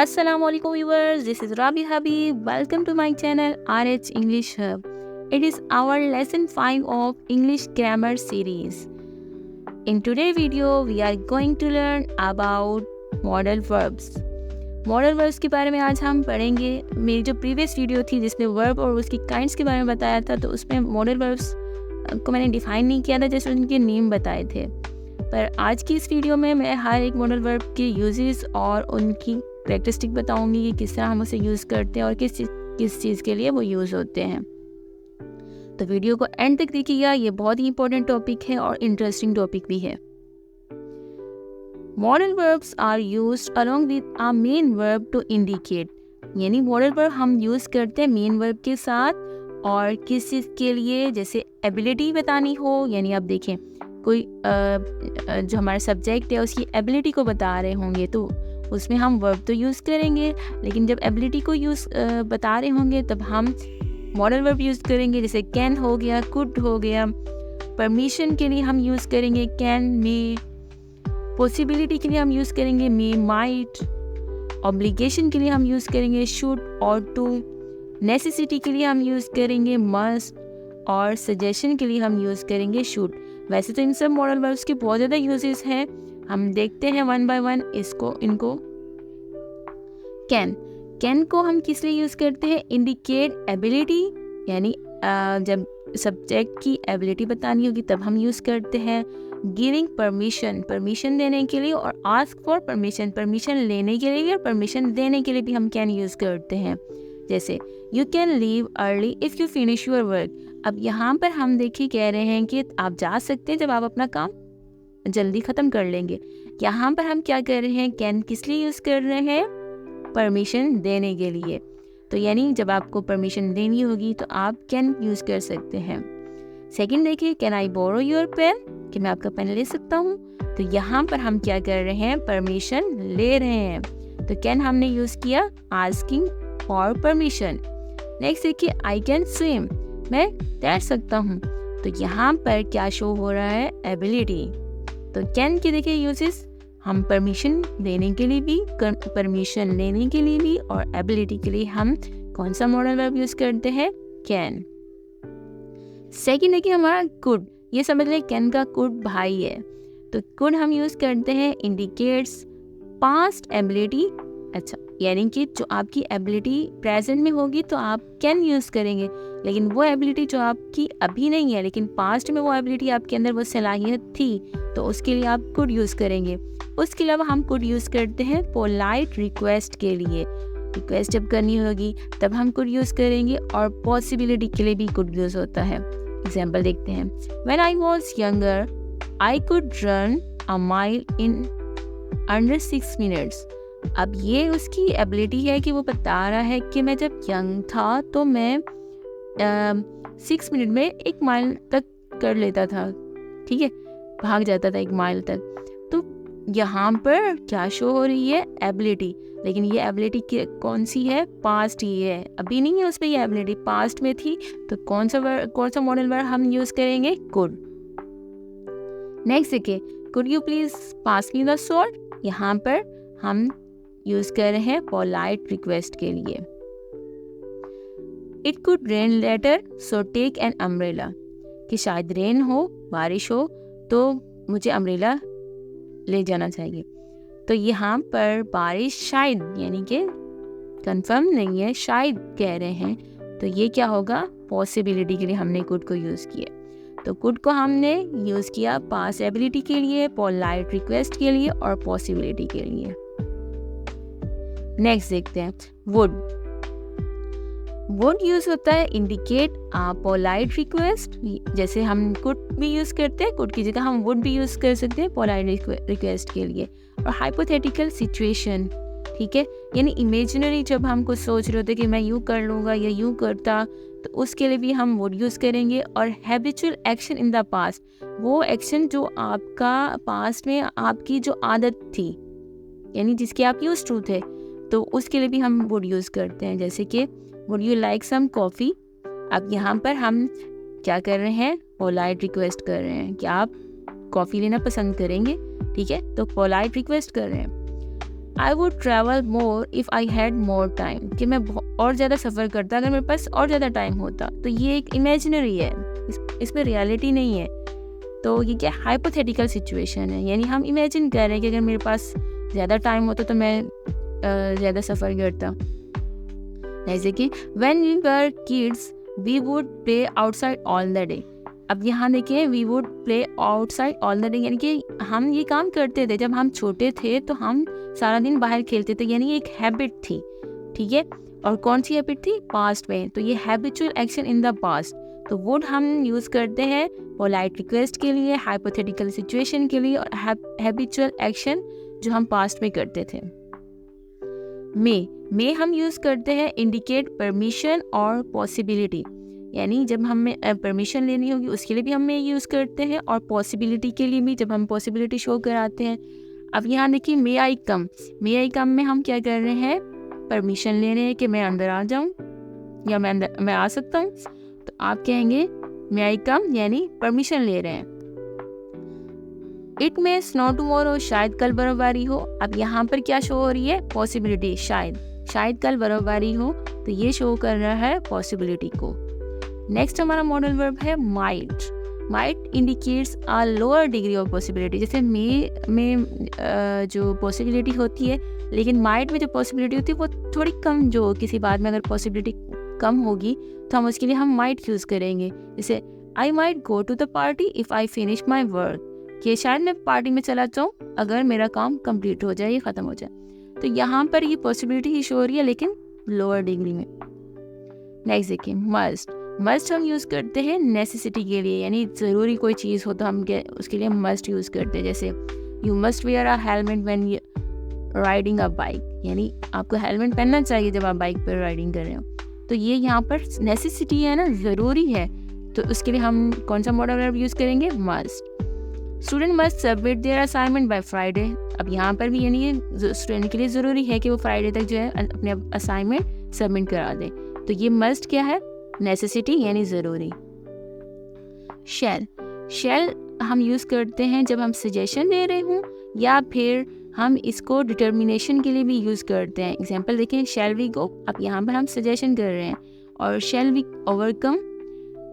Assalamualaikum viewers, this is Rabi Habib. Welcome to my channel RH English Hub. It is our lesson 5 of English grammar series. In today's video, we are going to learn about modal verbs. Modal verbs के बारे में आज हम पढ़ेंगे। मेरी जो previous video थी जिसमें वर्ब और उसकी काइंड्स के बारे में बताया था, तो उसमें मॉडल वर्ब्स को मैंने डिफाइन नहीं किया था, जैसे उनके नेम बताए थे। पर आज की इस वीडियो में मैं हर एक मॉडल वर्ब के यूजेस और उनकी कैरेक्टरिस्टिक बताऊंगी कि किस तरह हम उसे यूज़ करते हैं और किस चीज़ के लिए वो यूज़ होते हैं। तो वीडियो को एंड तक देखिएगा, ये बहुत ही इंपॉर्टेंट टॉपिक है और इंटरेस्टिंग टॉपिक भी है। Modal verbs are used along with a main verb to indicate, यानी मॉडल वर्ब हम यूज़ करते हैं मेन वर्ब के साथ, और किस चीज़ के लिए, जैसे एबिलिटी बतानी हो, यानी आप देखें कोई जो हमारा सब्जेक्ट है उसकी एबिलिटी को बता रहे होंगे तो उसमें हम वर्ब तो यूज़ करेंगे, लेकिन जब एबिलिटी को बता रहे होंगे तब हम मॉडल वर्ब यूज़ करेंगे, जैसे कैन हो गया, कुड हो गया। परमिशन के लिए हम यूज़ करेंगे कैन, मे। पॉसिबिलिटी के लिए हम यूज़ करेंगे मे, माइट। ऑब्लिगेशन के लिए हम यूज़ करेंगे शुड और टू। नेसेसिटी के लिए हम यूज़ करेंगे मस्ट, और सजेशन के लिए हम यूज़ करेंगे शुड। वैसे तो इन सब मॉडल वर्ब्स के बहुत ज़्यादा यूजेस हैं, हम देखते हैं वन बाय वन इनको। कैन को हम किस लिए यूज़ करते हैं? इंडिकेट एबिलिटी, यानी जब सब्जेक्ट की एबिलिटी बतानी होगी तब हम यूज़ करते हैं। गिविंग परमिशन देने के लिए, और आस्क फॉर परमिशन लेने के लिए और परमिशन देने के लिए भी हम कैन यूज़ करते हैं। जैसे you can leave early if you finish your work. अब यहाँ पर हम देखिए कह रहे हैं कि आप जा सकते हैं जब आप अपना काम जल्दी ख़त्म कर लेंगे। यहाँ पर हम क्या कर रहे हैं? कैन किस लिए यूज़ कर रहे हैं? परमिशन देने के लिए। तो यानी जब आपको परमिशन देनी होगी तो आप कैन यूज़ कर सकते हैं। सेकंड देखिए, can I borrow your pen, कि मैं आपका पेन ले सकता हूँ। तो यहाँ पर हम क्या कर रहे हैं? परमिशन ले रहे हैं। तो कैन हमने यूज़ किया आस्किंग फॉर परमिशन। नेक्स्ट देखिए, आई कैन स्विम, मैं तैर सकता हूँ। तो यहाँ पर क्या शो हो रहा है? एबिलिटी। तो कैन के देखिए यूजेस, हम परमिशन देने के लिए भी, परमिशन लेने के लिए भी, और एबिलिटी के लिए हम कौन सा मॉडल वर्ब यूज़ करते हैं? कैन। सेकंड है कि हमारा कुड, ये समझ लें कैन का कुड भाई है। तो कुड हम यूज़ करते हैं इंडिकेट्स पास्ट एबिलिटी। अच्छा, यानी कि जो आपकी एबिलिटी प्रेजेंट में होगी तो आप कैन यूज़ करेंगे, लेकिन वो एबिलिटी जो आपकी अभी नहीं है लेकिन पास्ट में वो एबिलिटी आपके अंदर वो सलाहियत थी, तो उसके लिए आप कुड यूज़ करेंगे। उसके अलावा हम कुड यूज़ करते हैं पोलाइट रिक्वेस्ट के लिए। रिक्वेस्ट जब करनी होगी तब हम कुड यूज़ करेंगे, और पॉसिबिलिटी के लिए भी कुड यूज़ होता है। एग्जाम्पल देखते हैं, when I was younger I could run a mile in under 6 minutes. अब ये उसकी एबिलिटी है कि वो बता रहा है कि मैं जब यंग था तो मैं 6 मिनट में 1 माइल तक कर लेता था, ठीक है, भाग जाता था 1 माइल तक। तो यहाँ पर क्या शो हो रही है? एबिलिटी। लेकिन ये एबिलिटी कौन सी है? पास्ट ही है, अभी नहीं है उसमें, ये एबिलिटी पास्ट में थी। तो कौन सा मॉडल वर्ब हम यूज़ करेंगे? कुड। नेक्स्ट देखिए, could you please pass me the salt. यहाँ पर हम यूज़ कर रहे हैं पोलाइट रिक्वेस्ट के लिए। It could rain later so take an umbrella, कि शायद रेन हो, बारिश हो, तो मुझे अम्ब्रेला ले जाना चाहिए। तो यहाँ पर बारिश शायद, यानी कि कंफर्म नहीं है, शायद कह रहे हैं, तो ये क्या होगा? पॉसिबिलिटी के लिए हमने कुड को यूज़ किया। तो कुड को हमने यूज़ किया पास एबिलिटी के लिए, पोलाइट रिक्वेस्ट के लिए, और पॉसिबिलिटी के लिए। नेक्स्ट देखते हैं, वुड यूज़ होता है इंडिकेट पोलाइट रिक्वेस्ट। जैसे हम कुड भी यूज़ करते हैं, कुड की जगह हम वुड भी यूज़ कर सकते हैं पोलाइट रिक्वेस्ट के लिए। और हाइपोथेटिकल सिचुएशन, ठीक है, यानी इमेजिनरी जब हम कुछ सोच रहे होते कि मैं यूँ कर लूँगा या यूँ करता, तो उसके लिए भी हम वुड यूज़ करेंगे। और habitual action in the past, वो एक्शन जो आपका पास्ट में आपकी जो आदत थी, यानी जिसके आप यूज टू थे, तो उसके लिए भी हम वुड यूज़ करते हैं। जैसे कि would you like some coffee. अब यहाँ पर हम क्या कर रहे हैं? पोलाइट रिक्वेस्ट कर रहे हैं कि आप कॉफ़ी लेना पसंद करेंगे, ठीक है, तो पोलाइट रिक्वेस्ट कर रहे हैं। I would travel more if I had more time, कि मैं और ज़्यादा सफ़र करता अगर मेरे पास और ज़्यादा टाइम होता। तो ये एक इमेजिनरी है, इसमें रियलिटी नहीं है। तो ये क्या हाइपोथेटिकल सिचुएशन है, यानी हम इमेजिन कर रहे हैं कि अगर मेरे पास ज़्यादा टाइम होता तो मैं ज़्यादा सफ़र करता। जैसे कि when we were kids we would play outside all the day. अब यहाँ देखिए, we would play outside all the day, यानी कि हम ये काम करते थे जब हम छोटे थे, तो हम सारा दिन बाहर खेलते थे, यानी एक हैबिट थी। ठीक है, और कौन सी हैबिट थी? पास्ट में। तो ये habitual action in the past. तो वुड हम यूज़ करते हैं पोलाइट रिक्वेस्ट के लिए, हाइपोथेटिकल सिचुएशन के लिए, और हैबिचुअल एक्शन जो हम पास्ट में करते थे। मे हम यूज़ करते हैं इंडिकेट परमिशन और पॉसिबिलिटी, यानी जब हमें परमिशन लेनी होगी उसके लिए भी हम मे यूज़ करते हैं, और पॉसिबिलिटी के लिए भी, जब हम पॉसिबिलिटी शो कराते हैं। अब यहाँ देखिए, मे आई कम में हम क्या कर रहे हैं? परमिशन ले रहे हैं कि मैं अंदर आ जाऊँ, या मैं आ सकता हूँ। तो आप कहेंगे मे आई कम, यानी परमिशन ले रहे हैं। इट मे स्नो टुमारो, शायद कल बर्फबारी हो। अब यहाँ पर क्या शो हो रही है? पॉसिबिलिटी, शायद कल बर्फबारी हो, तो ये शो कर रहा है पॉसिबिलिटी को। नेक्स्ट हमारा मॉडल वर्ब है might indicates a lower degree of possibility. जैसे में जो पॉसिबिलिटी होती है, लेकिन माइट में जो पॉसिबिलिटी होती है वो थोड़ी कम, जो किसी बात में अगर पॉसिबिलिटी कम होगी तो हम उसके लिए हम माइट यूज़ करेंगे। जैसे I might go to the party if I finish my work, कि शायद मैं पार्टी में चला जाऊँ अगर मेरा काम कंप्लीट हो जाए, ये ख़त्म हो जाए। तो यहाँ पर ये पॉसिबिलिटी ही शो हो रही है, लेकिन लोअर डिग्री में। नेक्स्ट देखिए, मस्ट हम यूज़ करते हैं नेसेसिटी के लिए, यानी ज़रूरी कोई चीज़ हो तो हम उसके लिए मस्ट यूज़ करते हैं। जैसे you must where a helmet when you riding a bike, यानी आपको हेलमेट पहनना चाहिए जब आप बाइक पर राइडिंग कर रहे हो। तो ये यहाँ पर नेसेसिटी है ना, ज़रूरी है, तो उसके लिए हम कौन सा मॉडल वर्ब यूज़ करेंगे? Must. Student must submit there assignment by Friday. अब यहाँ पर भी यानी स्टूडेंट के लिए ज़रूरी है कि वो फ्राइडे तक जो है अपने असाइनमेंट सबमिट करा दे। तो ये मस्ट क्या है? नेसेसिटी, यानी ज़रूरी। शैल हम यूज़ करते हैं जब हम सजेशन दे रहे हों, या फिर हम इसको डिटर्मिनेशन के लिए भी यूज़ करते हैं। एग्जाम्पल देखें, शैल वी गो। अब यहाँ पर हम सजेशन कर रहे हैं, और shall we overcome,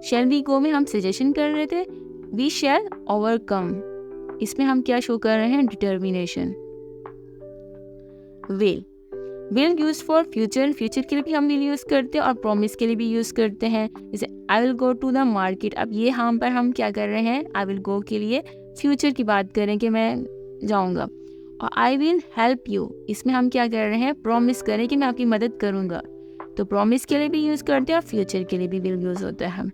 shall we go में हम सजेशन कर रहे थे, वी शैल ओवरकम, इसमें हम क्या शो कर रहे हैं? Determination. Will use for future के लिए भी हम विल यूज़ करते हैं, और प्रॉमिस के लिए भी यूज़ करते हैं। जैसे I will go to the market. अब ये यहाँ पर हम क्या कर रहे हैं? आई विल गो के लिए फ्यूचर की बात करें कि मैं जाऊँगा। और आई विल हेल्प यू, इसमें हम क्या कर रहे हैं? प्रॉमिस करें कि मैं आपकी मदद करूँगा। तो प्रॉमिस के लिए भी यूज़ करते हैं, और फ्यूचर के लिए भी विल यूज़ होता है।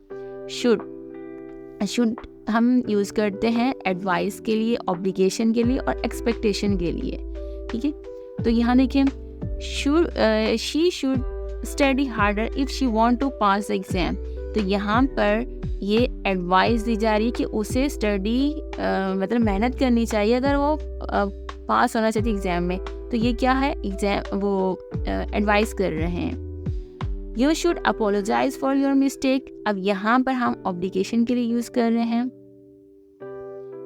शुड हम यूज़ करते हैं एडवाइस के लिए, ऑब्लिगेशन के लिए, और एक्सपेक्टेशन के लिए। ठीक है, तो यहाँ देखिए, she should study harder if she want to pass the exam. तो यहाँ पर ये एडवाइस दी जा रही है कि उसे स्टडी मतलब मेहनत करनी चाहिए अगर वो पास होना चाहती एग्ज़ाम में। तो ये क्या है? वो एडवाइस कर रहे हैं। You should apologise for your mistake. अब यहाँ पर हम ऑब्लिगेशन के लिए यूज़ कर रहे हैं।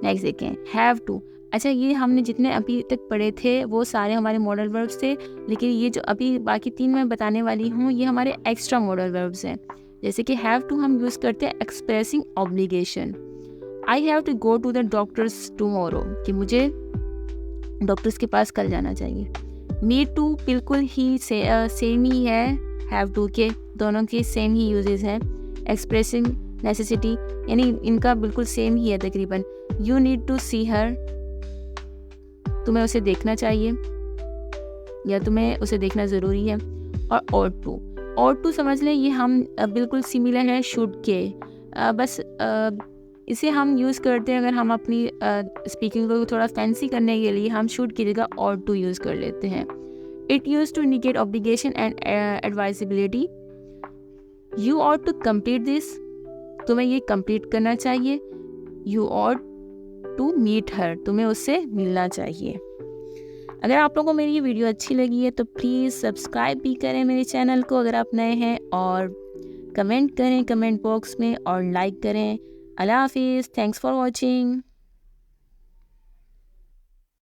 नेक्स्ट देखें, हैव टू। अच्छा, ये हमने जितने अभी तक पढ़े थे वो सारे हमारे मॉडल वर्ब्स थे, लेकिन ये जो अभी बाकी 3 मैं बताने वाली हूँ ये हमारे एक्स्ट्रा मॉडल वर्ब्स हैं। जैसे कि हैव टू हम यूज़ करते हैं expressing obligation. I have to go to the doctor's tomorrow, कि मुझे डॉक्टर्स के पास कल जाना चाहिए। मी टू बिल्कुल ही सेम ही है, हैव टू के दोनों के सेम ही यूजेस हैं। एक्सप्रेसिंग नेसेसिटी, यानी इनका बिल्कुल सेम ही है तकरीबन। यू नीड टू सी हर, तुम्हें उसे देखना चाहिए या तुम्हें उसे देखना ज़रूरी है। और टू समझ लें, ये हम बिल्कुल सिमिलर है शुड के, बस इसे हम यूज़ करते हैं अगर हम अपनी स्पीकिंग को थोड़ा फैंसी करने के लिए हम शुड की जगह और टू यूज़ कर लेते हैं। It use to indicate obligation and advisability. You ought to complete this, तुम्हें ये कंप्लीट करना चाहिए। You ought to meet her, तुम्हें उससे मिलना चाहिए। अगर आप लोगों को मेरी ये वीडियो अच्छी लगी है तो प्लीज़ सब्सक्राइब भी करें मेरे चैनल को अगर आप नए हैं, और कमेंट करें कमेंट बॉक्स में, और लाइक करें। अल्लाह हाफिज़, थैंक्स फॉर वॉचिंग।